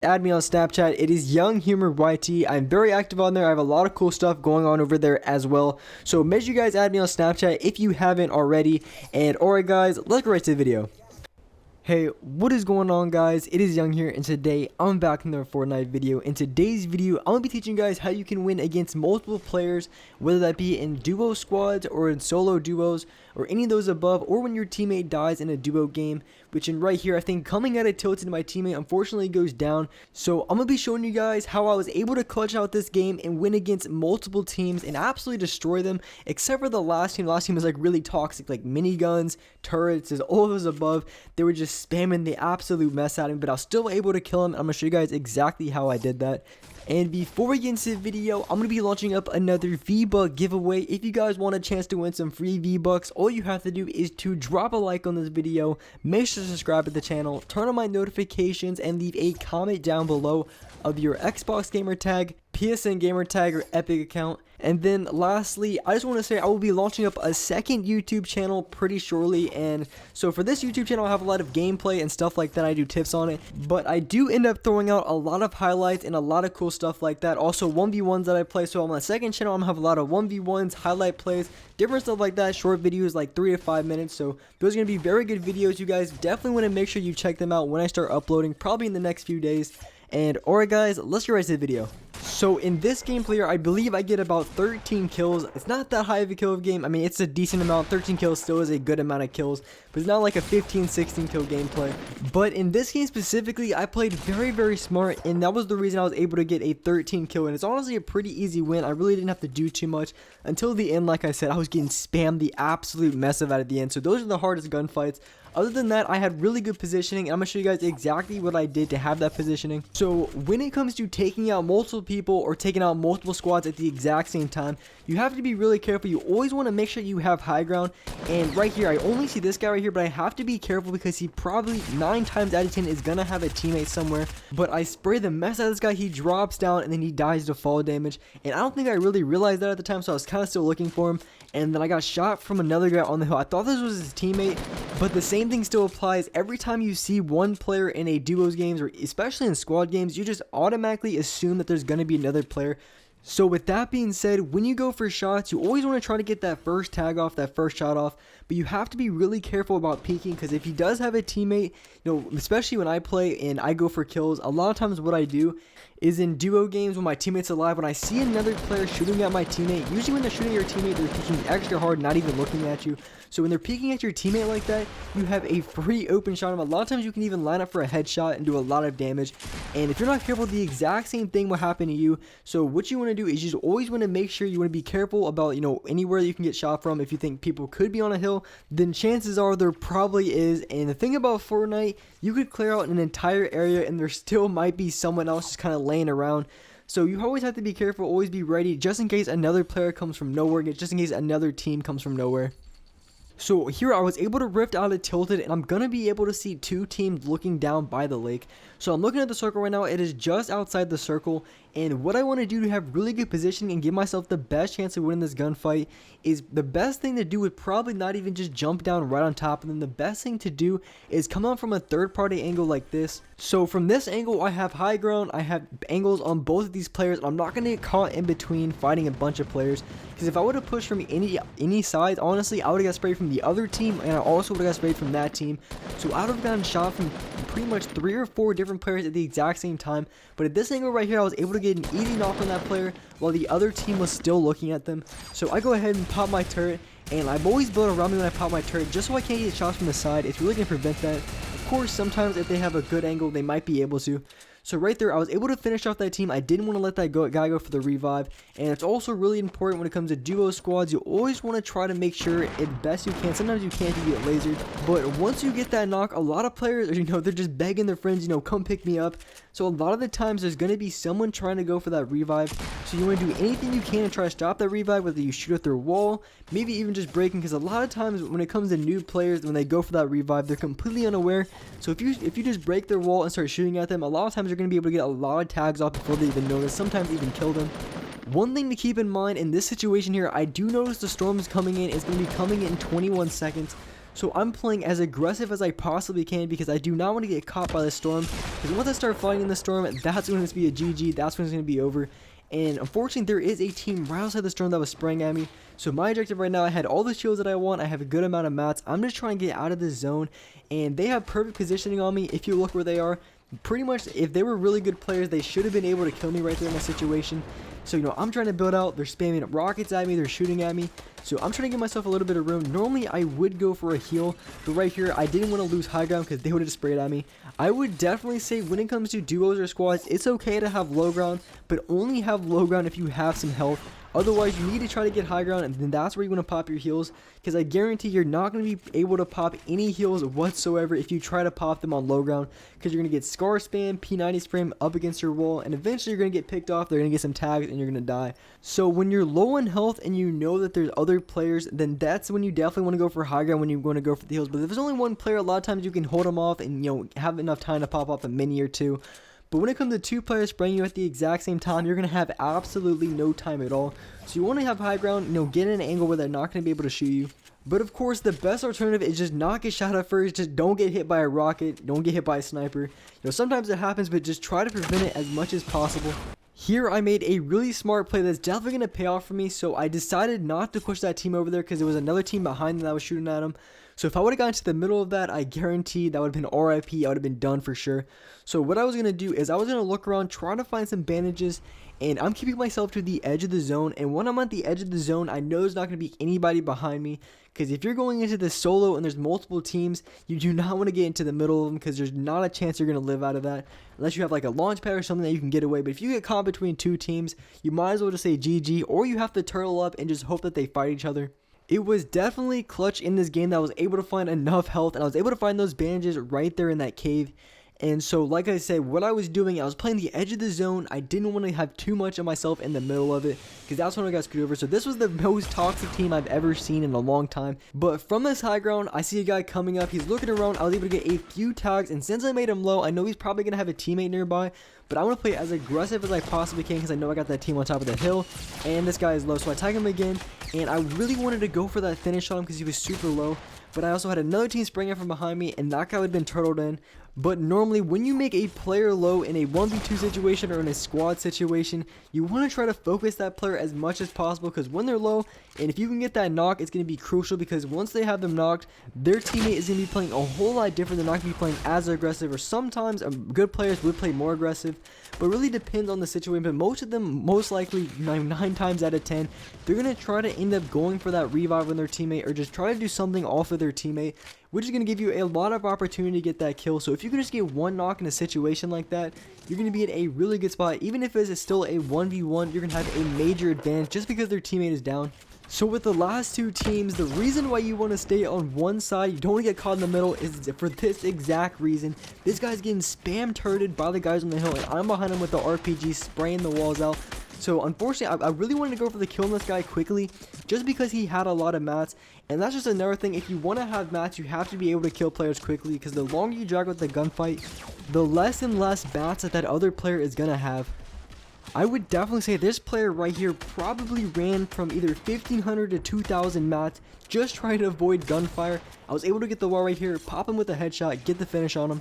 Add me on Snapchat. It is Young Humor YT. I'm very active on there. I have a lot of cool stuff going on over there as well. So make sure you guys add me on Snapchat if you haven't already. And alright guys, let's get right to the video. Hey, what is going on guys? It is Young here, and today I'm back in another Fortnite video. In today's video, I'm going to be teaching you guys how you can win against multiple players, whether that be in duo squads or in solo duos or any of those above, or when your teammate dies in a duo game, which in right here, I think coming out of tilted, my teammate unfortunately goes down. So I'm going to be showing you guys how I was able to clutch out this game and win against multiple teams and absolutely destroy them, except for the last team. The last team was like really toxic, like miniguns, turrets, all of those above. They were just spamming the absolute mess out of him, but I was still able to kill him. I'm going to show you guys exactly how I did that. And before we get into the video, I'm going to be launching up another V-Buck giveaway. If you guys want a chance to win some free V-Bucks, all you have to do is to drop a like on this video, make sure to subscribe to the channel, turn on my notifications, and leave a comment down below of your Xbox gamer tag, PSN gamer tag, or Epic account. And then lastly, I just want to say I will be launching up a second YouTube channel pretty shortly, and so for this YouTube channel I have a lot of gameplay and stuff like that. I do tips on it, but I do end up throwing out a lot of highlights and a lot of cool stuff like that. Also 1v1s that I play, so on my second channel I'm gonna have a lot of 1v1s, highlight plays, different stuff like that, short videos like 3 to 5 minutes. So those are gonna be very good videos. You guys definitely want to make sure you check them out when I start uploading, probably in the next few days. And alright guys, let's get right to the video. So in this gameplay here, I believe I get about 13 kills. It's not that high of a kill game. I mean, it's a decent amount. 13 kills still is a good amount of kills, but it's not like a 15-16 kill gameplay. But in this game specifically, I played very smart, and that was the reason I was able to get a 13 kill. And it's honestly a pretty easy win. I really didn't have to do too much until the end. Like I said, I was getting spammed the absolute mess of it at the end. So those are the hardest gunfights. Other than that, I had really good positioning, and I'm going to show you guys exactly what I did to have that positioning. So when it comes to taking out multiple people or taking out multiple squads at the exact same time, you have to be really careful. You always want to make sure you have high ground. And right here, I only see this guy right here, but I have to be careful because he probably 9 times out of 10 is going to have a teammate somewhere. But I spray the mess out of this guy. He drops down and then he dies to fall damage. And I don't think I really realized that at the time, so I was kind of still looking for him. And then I got shot from another guy on the hill. I thought this was his teammate, but the same thing still applies. Every time you see one player in a duos games, or especially in squad games, you just automatically assume that there's going to be another player. So with that being said, when you go for shots, you always want to try to get that first tag off, that first shot off, but you have to be really careful about peeking, because if he does have a teammate, you know, especially when I play and I go for kills, a lot of times what I do is in duo games when my teammate's alive, when I see another player shooting at my teammate, usually when they're shooting at your teammate, they're peeking extra hard, not even looking at you. So when they're peeking at your teammate like that, you have a free open shot. A lot of times you can even line up for a headshot and do a lot of damage. And if you're not careful, the exact same thing will happen to you. So what you want to do is you just always want to make sure you want to be careful about, you know, anywhere that you can get shot from. If you think people could be on a hill, then chances are there probably is. And the thing about Fortnite, you could clear out an entire area and there still might be someone else just kind of laying around. So you always have to be careful, always be ready, just in case another player comes from nowhere, just in case another team comes from nowhere. So here I was able to rift out of tilted, and I'm going to be able to see 2 teams looking down by the lake. So I'm looking at the circle right now. It is just outside the circle, and what I want to do to have really good positioning and give myself the best chance of winning this gunfight is the best thing to do would probably not even just jump down right on top of them. The best thing to do is come out from a third-party angle like this. So from this angle, I have high ground, I have angles on both of these players, and I'm not going to get caught in between fighting a bunch of players, because if I would have pushed from any side, honestly, I would have got sprayed from the other team, and I also would have got sprayed from that team. So I would have gotten shot from pretty much 3 or 4 different players at the exact same time. But at this angle right here, I was able to get an easy knock on that player while the other team was still looking at them. So I go ahead and pop my turret, and I've always built around me when I pop my turret just so I can't get shots from the side. It's really going to prevent that. Of course, sometimes if they have a good angle, they might be able to. So right there, I was able to finish off that team. I didn't want to let that guy go for the revive. And it's also really important when it comes to duo squads. You always want to try to make sure as best you can. Sometimes you can't, you get lasered. But once you get that knock, a lot of players, you know, they're just begging their friends, you know, come pick me up. So a lot of the times there's going to be someone trying to go for that revive. So you want to do anything you can to try to stop that revive, whether you shoot at their wall, maybe even just breaking, because a lot of times when it comes to new players, when they go for that revive, they're completely unaware. So if you just break their wall and start shooting at them, a lot of times you're going to be able to get a lot of tags off before they even notice, sometimes even kill them. One thing to keep in mind in this situation here, I do notice the storm is coming in. It's going to be coming in 21 seconds. So I'm playing as aggressive as I possibly can because I do not want to get caught by the storm. Because once I start fighting in the storm, that's when it's going to be a GG. That's when it's going to be over. And unfortunately, there is a team right outside the storm that was spraying at me. So my objective right now, I had all the shields that I want. I have a good amount of mats. I'm just trying to get out of this zone. And they have perfect positioning on me. If you look where they are, pretty much if they were really good players, they should have been able to kill me right there in that situation. So, you know, I'm trying to build out. They're spamming rockets at me. They're shooting at me. So I'm trying to give myself a little bit of room. Normally, I would go for a heal. But right here, I didn't want to lose high ground because they would have just sprayed at me. I would definitely say when it comes to duos or squads, it's okay to have low ground. But only have low ground if you have some health. Otherwise, you need to try to get high ground, and then that's where you want to pop your heals, because I guarantee you're not going to be able to pop any heals whatsoever if you try to pop them on low ground, because you're going to get scar spam, P90 spam up against your wall, and eventually you're going to get picked off, they're going to get some tags, and you're going to die. So when you're low on health and you know that there's other players, then that's when you definitely want to go for high ground, when you're going to go for the heals. But if there's only one player, a lot of times you can hold them off and, you know, have enough time to pop off a mini or two. But when it comes to two players spraying you at the exact same time, you're going to have absolutely no time at all. So you want to have high ground, you know, get in an angle where they're not going to be able to shoot you. But of course, the best alternative is just not get shot at first. Just don't get hit by a rocket. Don't get hit by a sniper. You know, sometimes it happens, but just try to prevent it as much as possible. Here, I made a really smart play that's definitely going to pay off for me. So I decided not to push that team over there because there was another team behind them that was shooting at them. So if I would have gotten to the middle of that, I guarantee that would have been RIP. I would have been done for sure. So what I was going to do is I was going to look around, trying to find some bandages, and I'm keeping myself to the edge of the zone. And when I'm at the edge of the zone, I know there's not going to be anybody behind me, because if you're going into this solo and there's multiple teams, you do not want to get into the middle of them, because there's not a chance you're going to live out of that unless you have like a launch pad or something that you can get away. But if you get caught between two teams, you might as well just say GG, or you have to turtle up and just hope that they fight each other. It was definitely clutch in this game that I was able to find enough health, and I was able to find those bandages right there in that cave. And so, like I said, what I was doing, I was playing the edge of the zone. I didn't want to have too much of myself in the middle of it, because that's when I got screwed over. So this was the most toxic team I've ever seen in a long time. But from this high ground, I see a guy coming up. He's looking around. I was able to get a few tags, and since I made him low, I know he's probably going to have a teammate nearby. But I want to play as aggressive as I possibly can, because I know I got that team on top of the hill, and this guy is low. So I tag him again, and I really wanted to go for that finish on him because he was super low. But I also had another team spraying up from behind me, and that guy would have been turtled in. But normally, when you make a player low in a 1v2 situation or in a squad situation, you want to try to focus that player as much as possible, because when they're low, and if you can get that knock, it's going to be crucial, because once they have them knocked, their teammate is going to be playing a whole lot different. They're not going to be playing as aggressive, or sometimes good players would play more aggressive, but it really depends on the situation. But most of them, most likely 9 times out of 10, they're going to try to end up going for that revive on their teammate, or just try to do something off of their teammate, which is going to give you a lot of opportunity to get that kill. So if you can just get one knock in a situation like that, you're going to be in a really good spot. Even if it's still a 1v1, you're going to have a major advantage just because their teammate is down. So with the last two teams, the reason why you want to stay on one side, you don't want to get caught in the middle, is for this exact reason. This guy's getting spam turreted by the guys on the hill, and I'm behind him with the RPG spraying the walls out. So unfortunately, I really wanted to go for the kill on this guy quickly, just because he had a lot of mats. And that's just another thing. If you want to have mats, you have to be able to kill players quickly, because the longer you drag with the gunfight, the less and less mats that other player is going to have. I would definitely say this player right here probably ran from either 1500 to 2000 mats, just trying to avoid gunfire. I was able to get the wall right here, pop him with a headshot, get the finish on him.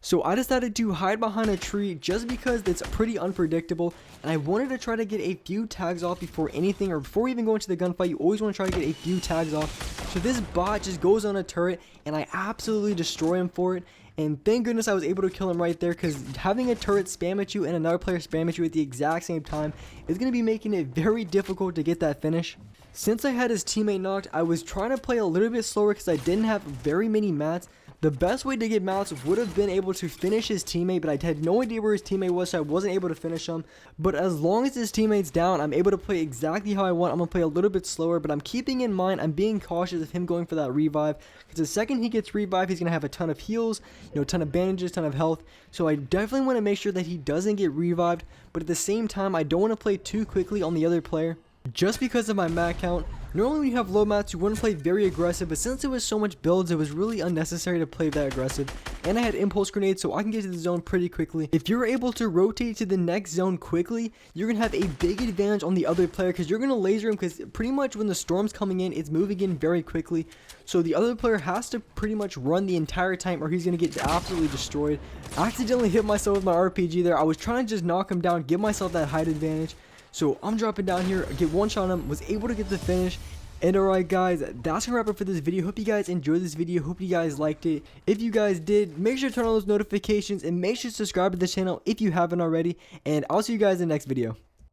So I decided to hide behind a tree just because it's pretty unpredictable, and I wanted to try to get a few tags off before anything, or before even going to the gunfight. You always want to try to get a few tags off. So this bot just goes on a turret, and I absolutely destroy him for it. And thank goodness I was able to kill him right there, because having a turret spam at you and another player spam at you at the exact same time is going to be making it very difficult to get that finish. Since I had his teammate knocked, I was trying to play a little bit slower because I didn't have very many mats. The best way to get mats would have been able to finish his teammate, but I had no idea where his teammate was, so I wasn't able to finish him. But as long as his teammate's down, I'm able to play exactly how I want. I'm going to play a little bit slower, but I'm keeping in mind, I'm being cautious of him going for that revive, because the second he gets revived, he's going to have a ton of heals, a ton of bandages, ton of health. So I definitely want to make sure that he doesn't get revived, but at the same time, I don't want to play too quickly on the other player, just because of my mat count. Normally when you have low mats, you wouldn't play very aggressive, but since it was so much builds, it was really unnecessary to play that aggressive. And I had impulse grenades, so I can get to the zone pretty quickly. If you're able to rotate to the next zone quickly, you're gonna have a big advantage on the other player, because you're gonna laser him, because pretty much when the storm's coming in, it's moving in very quickly. So the other player has to pretty much run the entire time, or he's gonna get absolutely destroyed. I accidentally hit myself with my RPG there. I was trying to just knock him down, give myself that height advantage. So I'm dropping down here, get one shot on him, was able to get the finish. And alright guys, that's gonna wrap up for this video. Hope you guys enjoyed this video, hope you guys liked it. If you guys did, make sure to turn on those notifications and make sure to subscribe to the channel if you haven't already. And I'll see you guys in the next video.